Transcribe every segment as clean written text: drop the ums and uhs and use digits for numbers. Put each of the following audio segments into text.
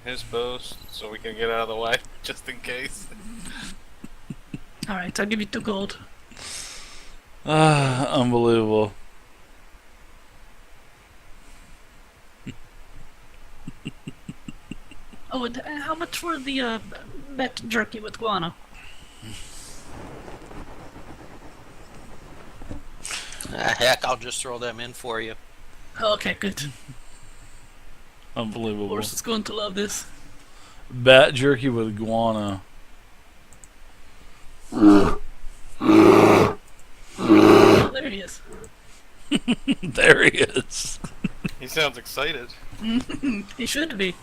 his post so we can get out of the way, just in case. Alright, I'll give you 2 gold. Unbelievable. Oh, and how much for the bat jerky with guano? Heck, I'll just throw them in for you. Oh, okay, good. Unbelievable. Horse is going to love this. Bat jerky with guano. Oh, there he is. There he is. He sounds excited. He should be.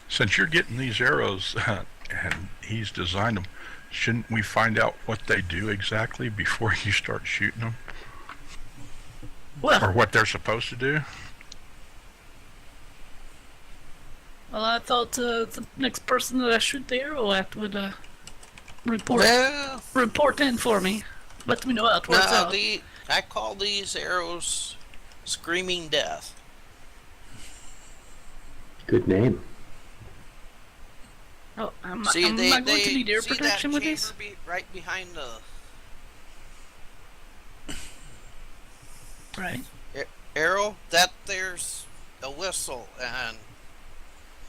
Since you're getting these arrows and he's designed them, shouldn't we find out what they do exactly before you start shooting them? Well, Or what they're supposed to do? well, I thought the next person that I shoot the arrow at would report Well, report in for me. Let me know how it works no, out. I call these arrows Screaming Death. Good name. Oh, am See, I going to need air see protection that with these? chamber right behind the Right. arrow? That there's a whistle, and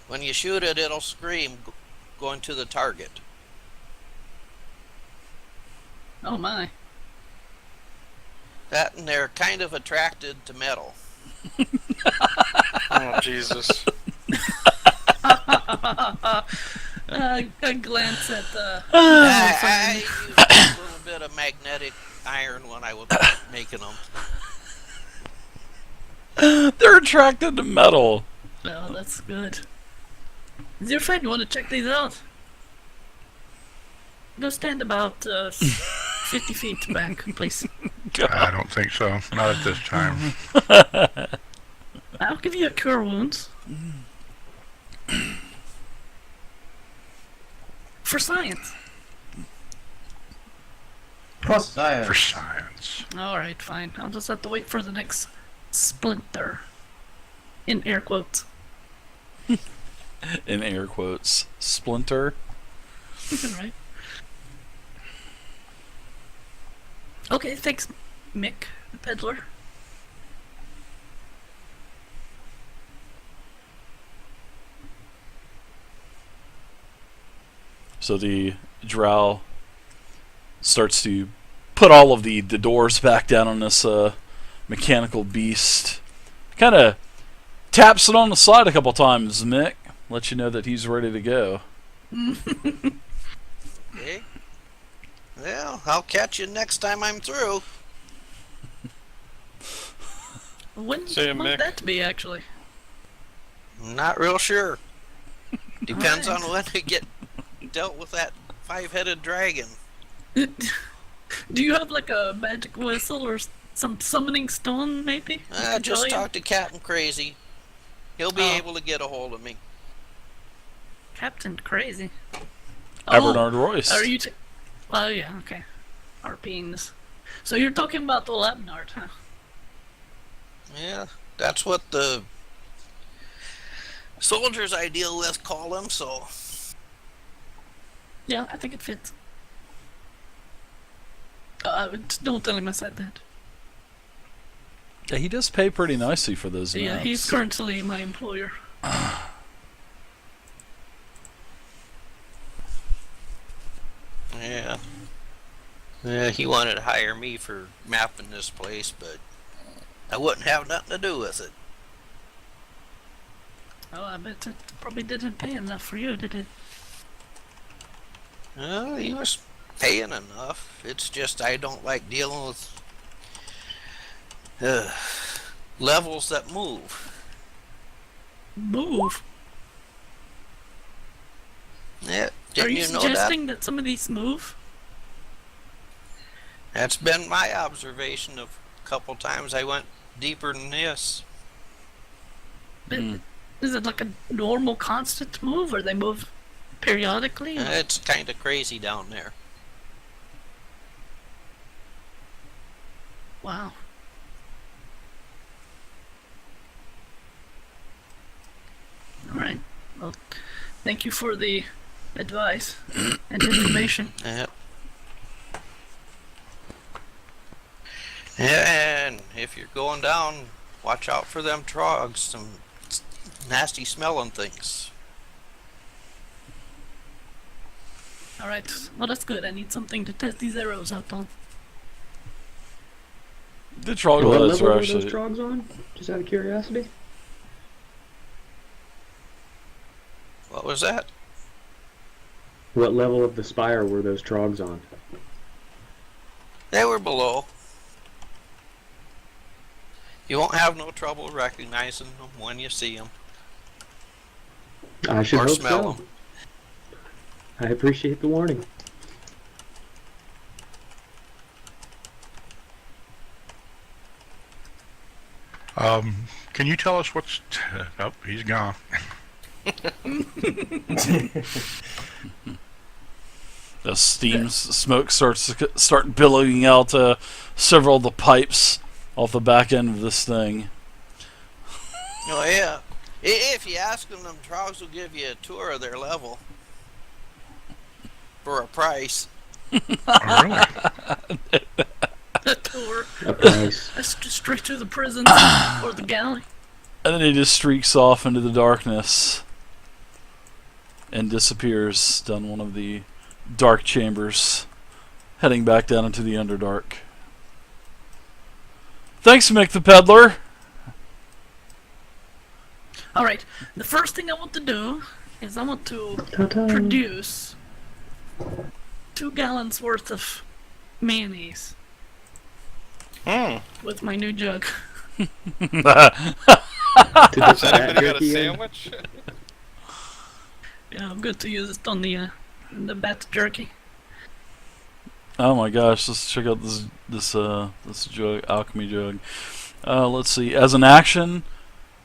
when you shoot it, it'll scream going to the target. Oh my. That, and they're kind of attracted to metal. Oh, Jesus. I glance at the. I used a little bit of magnetic iron when I was making them. They're attracted to metal. Oh, that's good. Is your friend? You want to check these out? Go stand about 50 feet back, please. I don't think so. Not at this time. I'll give you a cure wounds. For science. For science. Alright, fine. I'll just have to wait for the next Splinter. In air quotes. In air quotes. Splinter. Right. Okay, thanks, Mick, the peddler. So the drow starts to put all of the doors back down on this mechanical beast. Kind of taps it on the side a couple times, Mick. Let you know that he's ready to go. Okay. Well, I'll catch you next time I'm through. When See you, might Mick. that be, actually? Not real sure. Depends Alright. on when we get dealt with that 5-headed dragon. Do you have like a magic whistle or some summoning stone, maybe? Just talk to Captain Crazy. He'll be Oh. able to get a hold of me. Captain Crazy. Abernard Royce. Are you? Oh yeah, okay. Harpines. So you're talking about the Labnard, huh? Yeah, that's what the soldiers I deal with call him, so... Yeah, I think it fits. Don't tell him I said that. Yeah, he does pay pretty nicely for those Yeah, maps. he's currently my employer. Yeah. Yeah, he wanted to hire me for mapping this place, but I wouldn't have nothing to do with it. Oh, I bet it probably didn't pay enough for you, did it? He was paying enough. It's just I don't like dealing with levels that move. Move. Yeah, Are didn't you you know that? suggesting that some of these move? That's been my observation of a couple times I went deeper than this. Hmm. Is it like a normal, constant move, or they move periodically? or- It's kind of crazy down there. Wow. Alright. Well, thank you for the advice and information. Yep. And if you're going down, watch out for them trogs, some nasty smelling things. Alright. Well, that's good. I need something to test these arrows out on. The What troglodytes level are are those actually. trogs on? Just out of curiosity. What was that? What level of the Spire were those trogs on? They were below. You won't have no trouble recognizing them when you see them. I should Or hope smell so. 'em. I appreciate the warning. Can you tell us what's... oh, he's gone. The steam smoke starts to start billowing out several of the pipes off the back end of this thing. Oh yeah. If you ask them trogs will give you a tour of their level. For a price. Oh, really? A tour. A price. That's just straight to the prison or the galley. And then he just streaks off into the darkness and disappears down one of the dark chambers, heading back down into the Underdark. Thanks, Mick the Peddler. Alright, the first thing I want to do is I want to Ta-ta. produce 2 gallons worth of mayonnaise with my new jug. To dip Has that anybody got a jerky in? sandwich? Yeah, I'm good to use it on the bat jerky. Oh my gosh, let's check out this jug, alchemy jug. Let's see. As an action,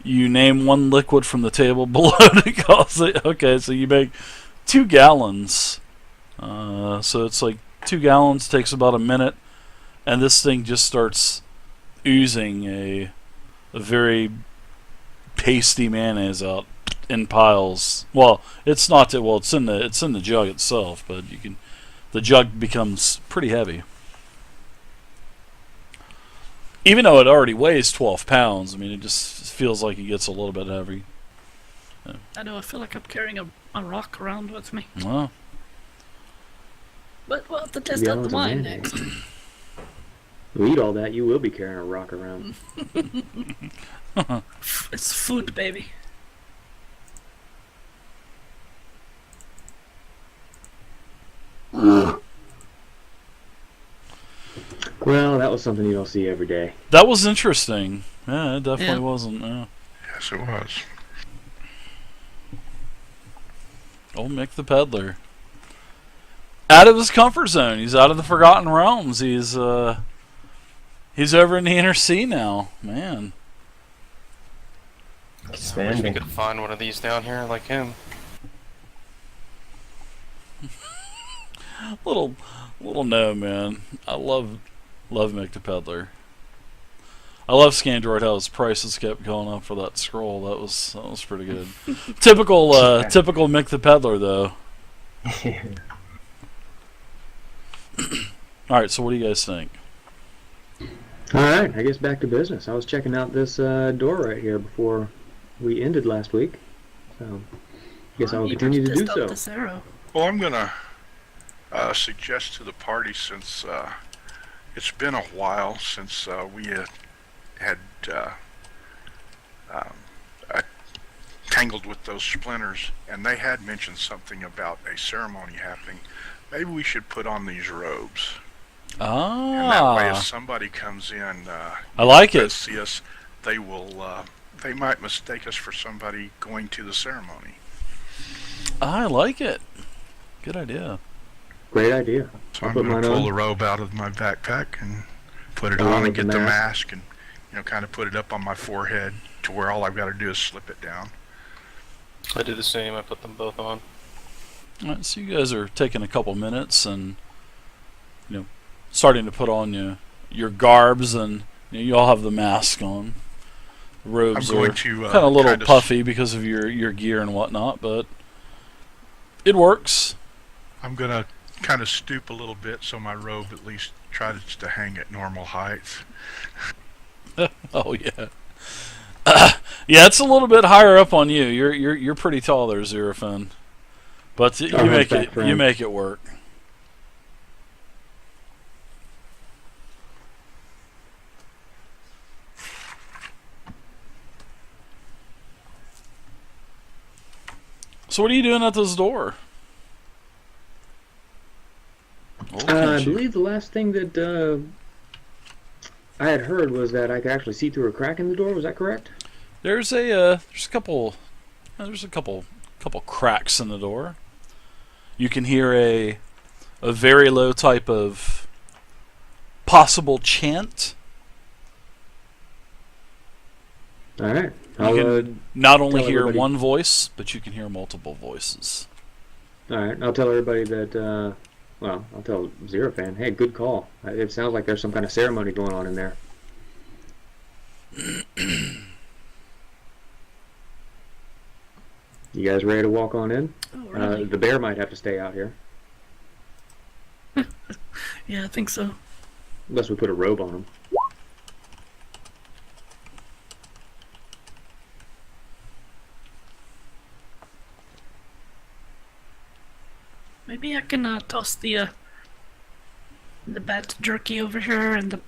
you name one liquid from the table below to cause it. Okay, so you make 2 gallons. So it's like 2 gallons takes about a minute, and this thing just starts oozing a very pasty mayonnaise out in piles. Well, it's not. It's in the jug itself, but the jug becomes pretty heavy. Even though it already weighs 12 pounds, I mean, it just feels like it gets a little bit heavy. I know, I feel like I'm carrying a rock around with me. Well, But we'll have to test out Gallons the of wine mayonnaise. next. You eat all that, you will be carrying a rock around. It's food, baby. Well, that was something you don't see every day. that was interesting. Yeah, it definitely Yeah. wasn't. Yeah. Yes, it was. Old Mick the Peddler. Out of his comfort zone. He's out of the Forgotten Realms. He's over in the Inner Sea now. Man. I wish we Expanding. could find one of these down here like him. Little no, man. I love Mick the Peddler. I love Scandroid how his prices kept going up for that scroll. That was pretty good. Typical Mick the Peddler though. Alright, so what do you guys think? Alright, I guess back to business. I was checking out this door right here before we ended last week. So, I guess I will Eager continue to do test out so. this arrow. Well, I'm going to suggest to the party, since it's been a while since we had tangled with those splinters, and they had mentioned something about a ceremony happening. Maybe we should put on these robes. And that way, if Ah, somebody comes in, I like to it. see us, they will. They might mistake us for somebody going to the ceremony. I like it. Good idea. Great idea. So I'll I'm put going mine to pull on. the robe out of my backpack and put it Along on and with the get the mask. mask and kind of put it up on my forehead to where all I've got to do is slip it down. I did the same. I put them both on. Alright, so you guys are taking a couple minutes and starting to put on your garbs, and you all have the mask on. The robes I'm going are to kind of a little kinda puffy because of your gear and whatnot, but it works. I'm going to kind of stoop a little bit so my robe at least tries to hang at normal height. Oh yeah. Yeah, it's a little bit higher up on you. You're pretty tall there, Xerophon. But you make it work. So what are you doing at this door? I believe the last thing that I had heard was that I could actually see through a crack in the door. Was that correct? There's a couple cracks in the door. You can hear a very low type of possible chant. All right. You can not only tell hear everybody- one voice, but you can hear multiple voices. All right. I'll tell everybody that. Well, I'll tell Xerophon. Hey, good call. It sounds like there's some kind of ceremony going on in there. You guys ready to walk on in? Oh, really? The bear might have to stay out here, Yeah, I think so. unless we put a robe on him. Maybe I can toss the bat jerky over here and the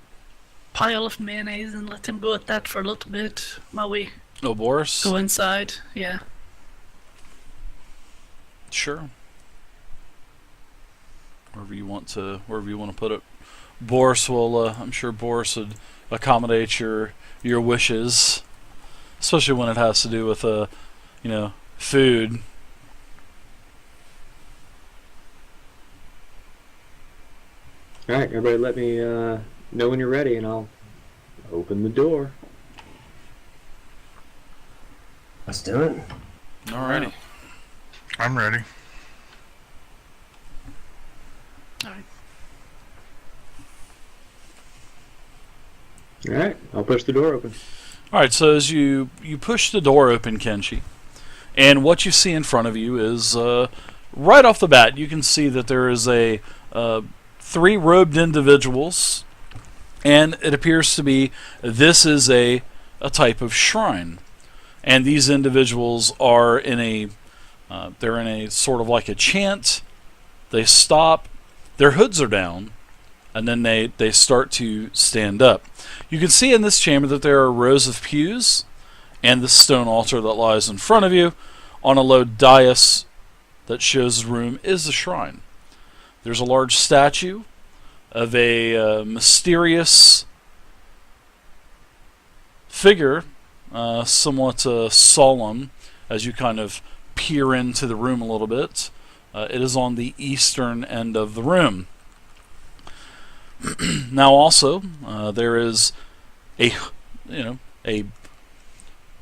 pile of mayonnaise and let him go at that for a little bit while we No, Boris? go inside. Yeah. Sure. Wherever you want to put it. Boris will. I'm sure Boris would accommodate your wishes, especially when it has to do with food. All right, everybody, let me know when you're ready, and I'll open the door. Let's do it. Alrighty. I'm ready. All right. All right, I'll push the door open. All right. So as you push the door open, Kenshi, and what you see in front of you is right off the bat, you can see that there is a 3 robed individuals, and it appears to be this is a type of shrine, and these individuals are in a they're in a sort of like a chant. They stop, their hoods are down, and then they start to stand up. You can see in this chamber that there are rows of pews and the stone altar that lies in front of you. On a low dais that shows the room is the shrine. There's a large statue of a mysterious figure, somewhat solemn, as you kind of peer into the room a little bit. It is on the eastern end of the room. Now, also, there is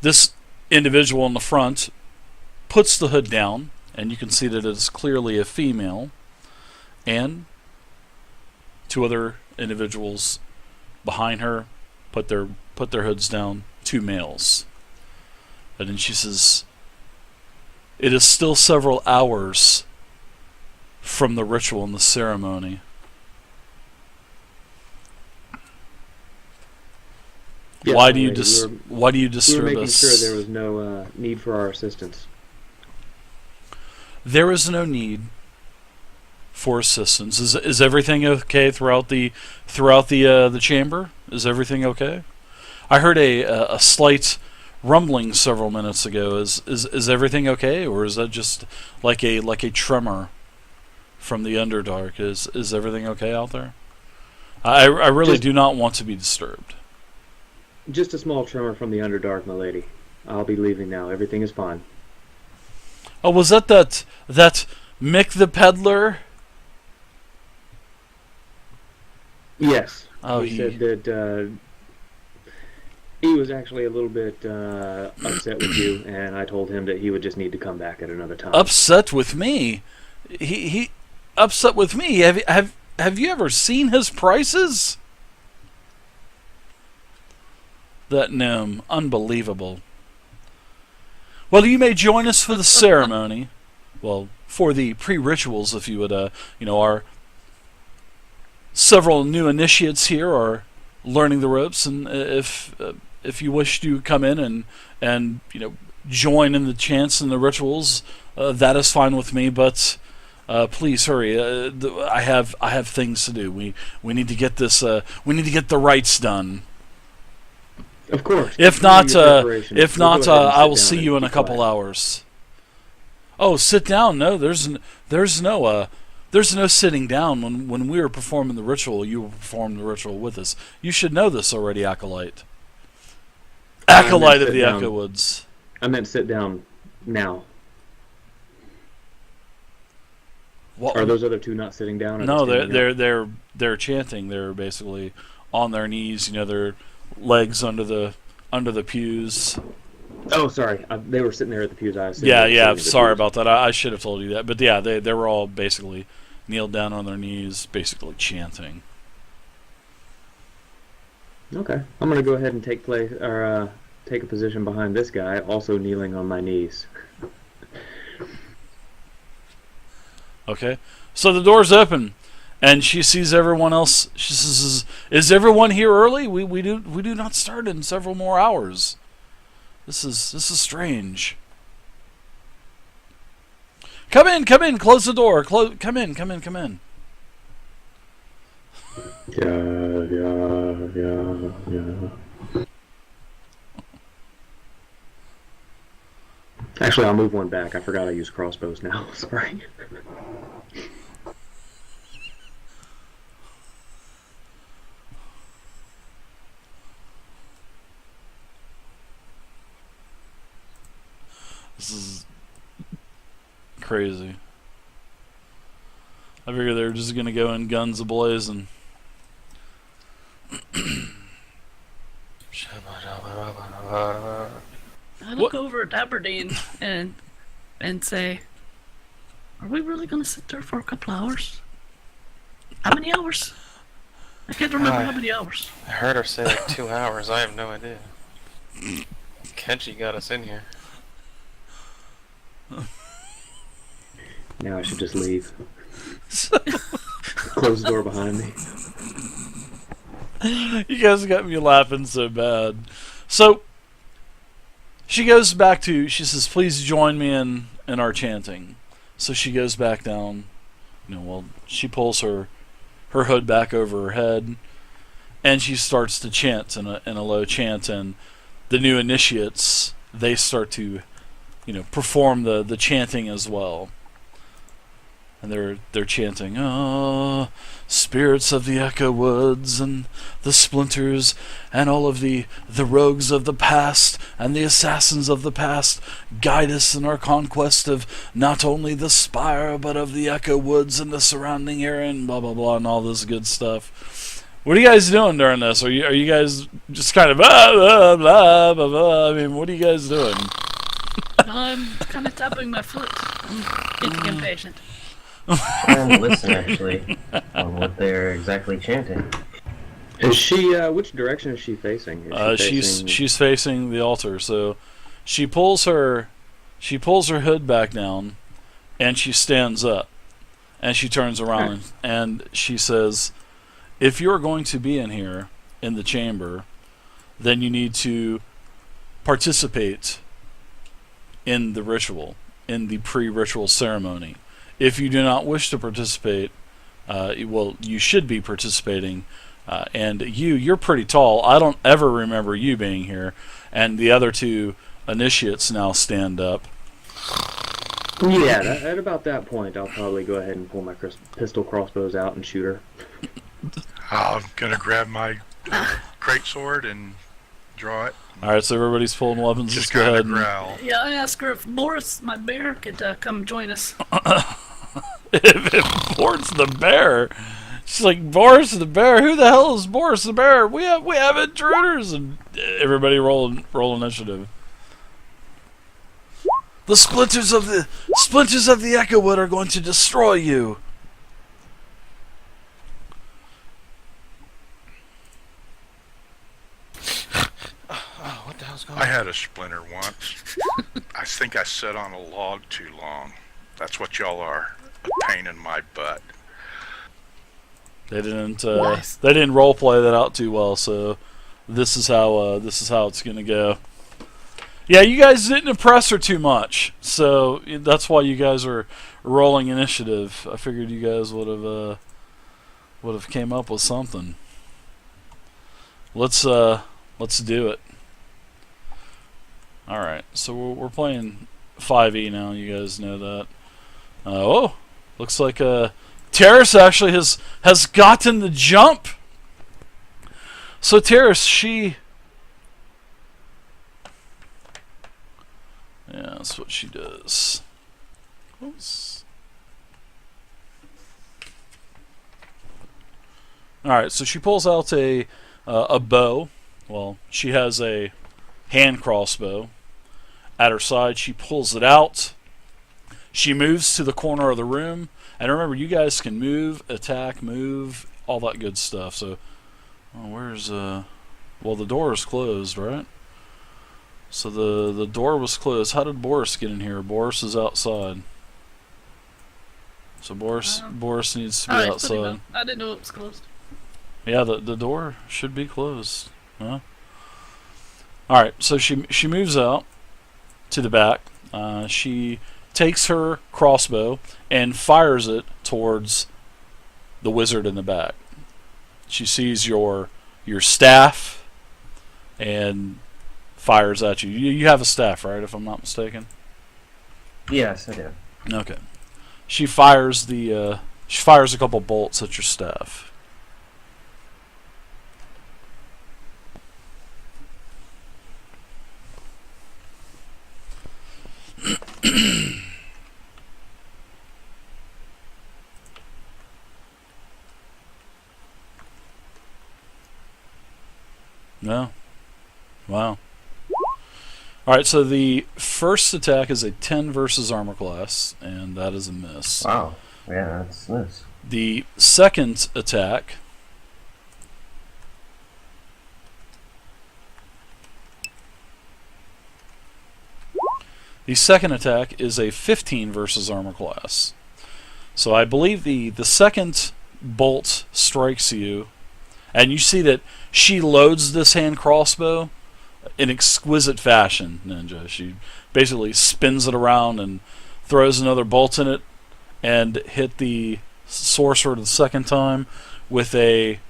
this individual in the front puts the hood down, and you can see that it is clearly a female, and 2 other individuals behind her put their hoods down, 2 males. And then she says, "It is still several hours from the ritual and the ceremony. Yes, Why do you lady, why do you we were disturb making us?" sure there was no need for our assistance. There is no need for assistance. Is everything okay throughout the chamber? Is everything okay? I heard a slight rumbling several minutes ago. Is everything okay, or is that just like a tremor from the Underdark? Is everything okay out there? I really do not want to be disturbed. Just a small tremor from the Underdark, my lady. I'll be leaving now. Everything is fine. Oh, was that Mick the Peddler? Yes. Oh, he said that he was actually a little bit upset with you, and I told him that he would just need to come back at another time. Upset with me? He upset with me? Have you ever seen his prices? That gnome. Unbelievable. Well, you may join us for the ceremony. Well, for the pre-rituals, if you would, our several new initiates here are learning the ropes, and if you wish to come in and join in the chants and the rituals, that is fine with me. But please hurry. I have things to do. We need to get this. We need to get the rites done. Of course. If not, I will sit see down you and in a be couple quiet. hours. Oh, sit down. No, there's no sitting down. When we were performing the ritual, you were performing the ritual with us. You should know this already, Acolyte. Acolyte of the down. Echo Woods. I meant sit down now. What? Are those other two not sitting down? Or No, standing up? they're chanting. They're basically on their knees. Their legs under the pews. Oh, sorry. They were sitting there at the pews. I assumed Yeah, they were yeah. sitting at the Sorry pews. about that. I should have told you that. But yeah, they were all basically kneeled down on their knees, basically chanting. Okay, I'm gonna go ahead and take a position behind this guy, also kneeling on my knees. Okay, so the door's open, and she sees everyone else. She says, "Is everyone here early? We do not start in several more hours. This is strange. Come in. Close the door. Come in. Yeah. Actually, I'll move one back. I forgot I use crossbows now. Sorry. This is crazy. I figure they're just gonna go in guns a-blazing. I look over at Aberdeen and say, "Are we really gonna sit there for a couple hours? How many hours? I can't remember how many hours." I heard her say like 2 hours. I have no idea. Kenji got us in here. Now I should just leave. Close the door behind me. You guys got me laughing so bad. So she goes back to. She says, "Please join me in our chanting." So she goes back down. She pulls her hood back over her head, and she starts to chant in a low chant. And the new initiates, they start to, perform the chanting as well. And they're chanting, "Oh, spirits of the Echo Woods and the Splinters and all of the rogues of the past and the assassins of the past, guide us in our conquest of not only the Spire but of the Echo Woods and the surrounding area," and blah blah blah and all this good stuff. What are you guys doing during this? Are you guys just kind of blah blah blah blah blah? I mean, what are you guys doing? I'm kind of tapping my foot. I'm getting impatient. Trying to listen, actually, on what they're exactly chanting. Is she? Which direction is she facing? Is she facing... She's facing the altar. So she pulls her hood back down, and she stands up, and she turns around and she says, "If you're going to be in here in the chamber, then you need to participate in the ritual, in the pre-ritual ceremony. If you do not wish to participate, you should be participating. And you're pretty tall. I don't ever remember you being here." And the other two initiates now stand up. Yeah, at about that point, I'll probably go ahead and pull my pistol crossbows out and shoot her. I'm gonna grab my great sword and draw it. All right, so everybody's pulling weapons. Just Let's go kind ahead. of growl. Yeah, I asked her if Boris, my bear, could come join us. If Boris the bear, she's like, "Boris the bear? Who the hell is Boris the bear? We have intruders!" And everybody roll initiative. The splinters of the Echowood are going to destroy you. was going I had a splinter once. I think I sat on a log too long. That's what y'all are. A pain in my butt. They didn't. Nice. They didn't role play that out too well. So this is how it's gonna go. Yeah, you guys didn't impress her too much, so that's why you guys are rolling initiative. I figured you guys would have came up with something. Let's do it. All right, so we're playing 5e now. You guys know that. Looks like Terrace actually has gotten the jump. So Terrace, yeah, that's what she does. Oops. All right, so she pulls out a bow. Well, she has a hand crossbow at her side. She pulls it out. She moves to the corner of the room. And remember, you guys can move, attack, move, all that good stuff. So, where's well, the door is closed, right? So the door was closed. How did Boris get in here? Boris is outside. So Boris needs to be outside. I didn't know it was closed. Yeah, the door should be closed. Huh? All right, so she moves out to the back. She takes her crossbow and fires it towards the wizard in the back. She sees your staff and fires at you. You have a staff, right? If I'm not mistaken. Yes, I do. Okay. She fires a couple bolts at your staff. No. Wow. Alright, so the first attack is a 10 versus armor class, and that is a miss. Wow. Yeah, that's nice. The second attack is a 15 versus armor class. So I believe the second bolt strikes you, and you see that she loads this hand crossbow in exquisite fashion, Ninja. She basically spins it around and throws another bolt in it and hit the sorcerer the second time with a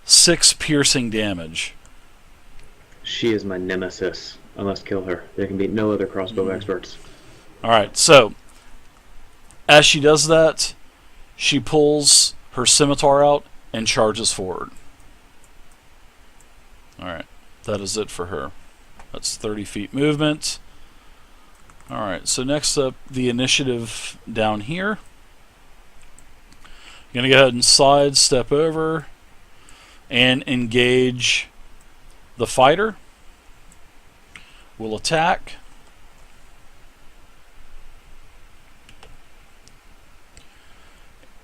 6 piercing damage. She is my nemesis. I must kill her. There can be no other crossbow experts. Alright, so as she does that, she pulls her scimitar out and charges forward. Alright, that is it for her. That's 30 feet movement. Alright, so next up, the initiative down here. You're going to go ahead and sidestep over and engage the fighter. We'll attack.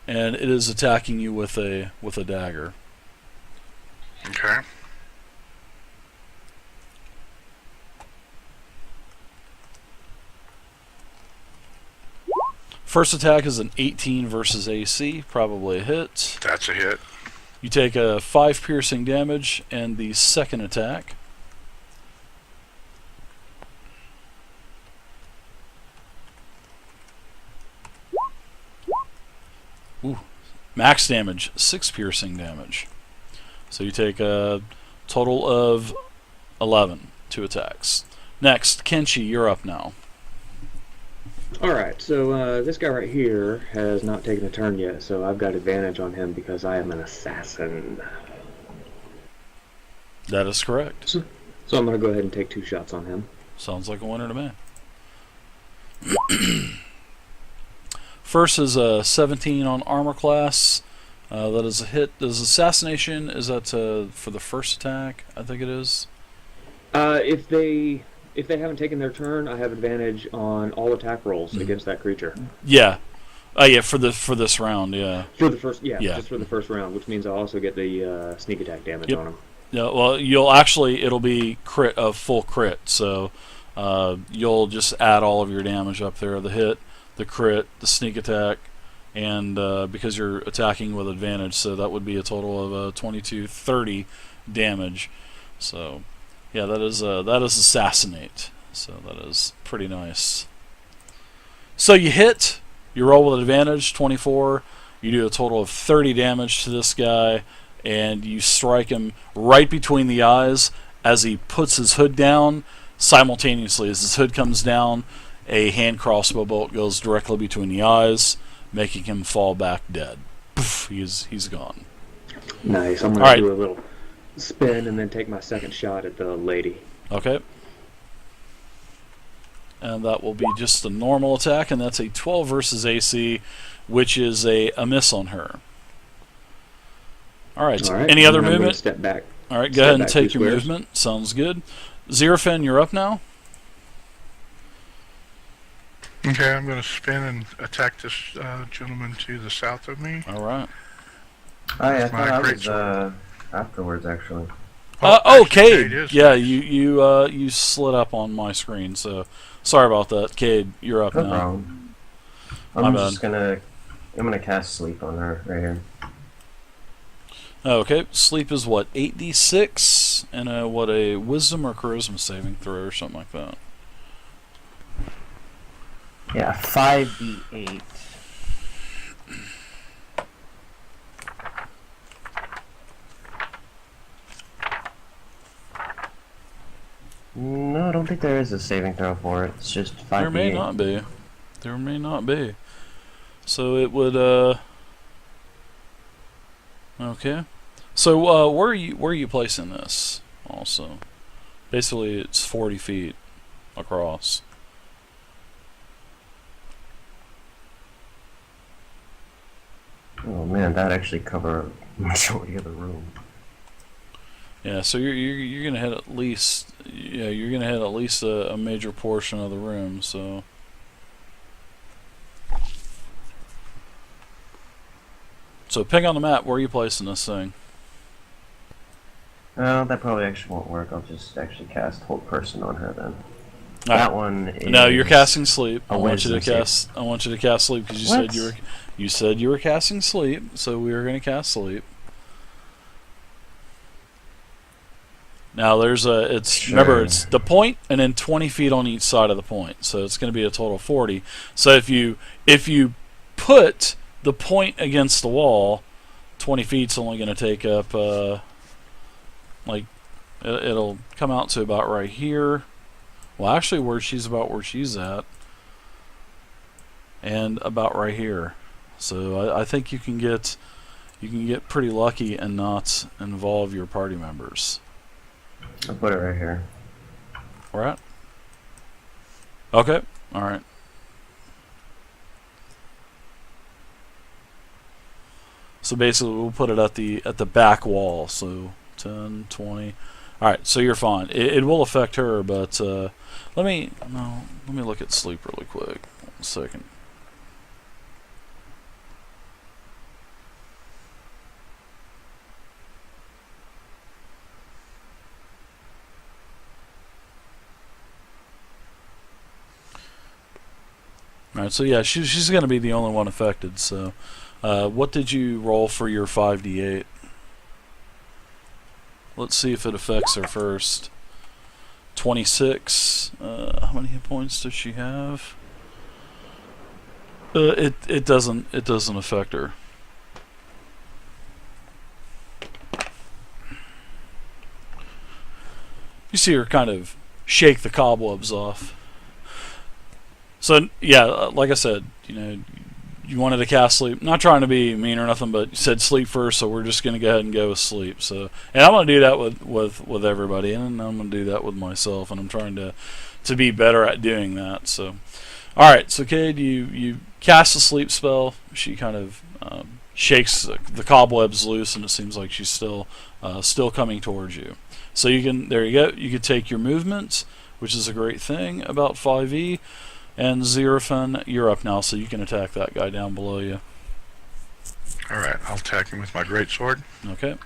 And it is attacking you with a dagger. Okay. First attack is an 18 versus AC, probably a hit. That's a hit. You take a 5 piercing damage, and the second attack. Ooh, max damage, 6 piercing damage. So you take a total of 11, 2 attacks. Next, Kenshi, you're up now. Alright, so this guy right here has not taken a turn yet, so I've got advantage on him because I am an assassin. That is correct. So I'm going to go ahead and take 2 shots on him. Sounds like a winner to me. First is a 17 on armor class. That is a hit. Does assassination, is that for the first attack? I think it is. If they haven't taken their turn, I have advantage on all attack rolls against that creature. Yeah. Yeah, for this round, yeah. For the first, Yeah. just for the first round, which means I also get the sneak attack damage Yep. on him. Yeah, well, it'll be crit of full crit, so you'll just add all of your damage up there: the hit, the crit, the sneak attack, and because you're attacking with advantage, so that would be a total of 30 damage. So, yeah, that is assassinate. So that is pretty nice. So you hit, you roll with advantage, 24. You do a total of 30 damage to this guy, and you strike him right between the eyes as he puts his hood down. Simultaneously, as his hood comes down, a hand crossbow bolt goes directly between the eyes, making him fall back dead. Poof, he's gone. Nice. I'm going to do a little spin and then take my second shot at the lady. Okay. And that will be just a normal attack, and that's a 12 versus AC, which is a miss on her. All right. Any other movement? Step back. All right, go ahead and take your movement. Sounds good. Xerofen, you're up now. Okay, I'm going to spin and attack this gentleman to the south of me. All right. I thought I was afterwards, actually. Cade. Yeah, you slid up on my screen, so sorry about that. Cade, you're up No now. problem. I'm gonna cast sleep on her right here. Okay, sleep is what, 8d6, and a wisdom or charisma saving throw or something like that. Yeah, 5d8. No, I don't think there is a saving throw for it. It's just 5d8. There may not be. There may not be. So it would. Okay. So where are you placing this? Also, basically it's 40 feet across. Oh man, that actually cover a majority of the room. Yeah, so you're gonna hit at least a major portion of the room. So pick on the map. Where are you placing this thing? That probably actually won't work. I'll just actually cast Hold Person on her then. Right. That one is... No, you're casting sleep. I a want you to wisdom cast. I want you to cast sleep because you said you were casting sleep. So we are going to cast sleep. Now remember it's the point and then 20 feet on each side of the point. So it's going to be a total of 40. So if you put the point against the wall, 20 feet's only going to take up it'll come out to about right here. Well, actually, where she's at, and about right here. So I think you can get pretty lucky and not involve your party members. I'll put it right here. All right. Okay. All right. So basically, we'll put it at the back wall. So 10, 20. All right. So you're fine. It will affect her, but let me look at sleep really quick. 1 second. Alright, so yeah, she's going to be the only one affected. So, what did you roll for your 5d8? Let's see if it affects her first. 26. How many hit points does she have? It doesn't affect her. You see her kind of shake the cobwebs off. So yeah, like I said, you wanted to cast sleep. Not trying to be mean or nothing, but you said sleep first, so we're just gonna go ahead and go with sleep. So, and I'm gonna do that with everybody, and I'm gonna do that with myself, and I'm trying to be better at doing that. So, all right, so Cade, you cast a sleep spell. She kind of shakes the cobwebs loose, and it seems like she's still coming towards you. So there you go. You could take your movements, which is a great thing about 5e. And Xerofen, you're up now, so you can attack that guy down below you. Alright, I'll attack him with my greatsword. Okay.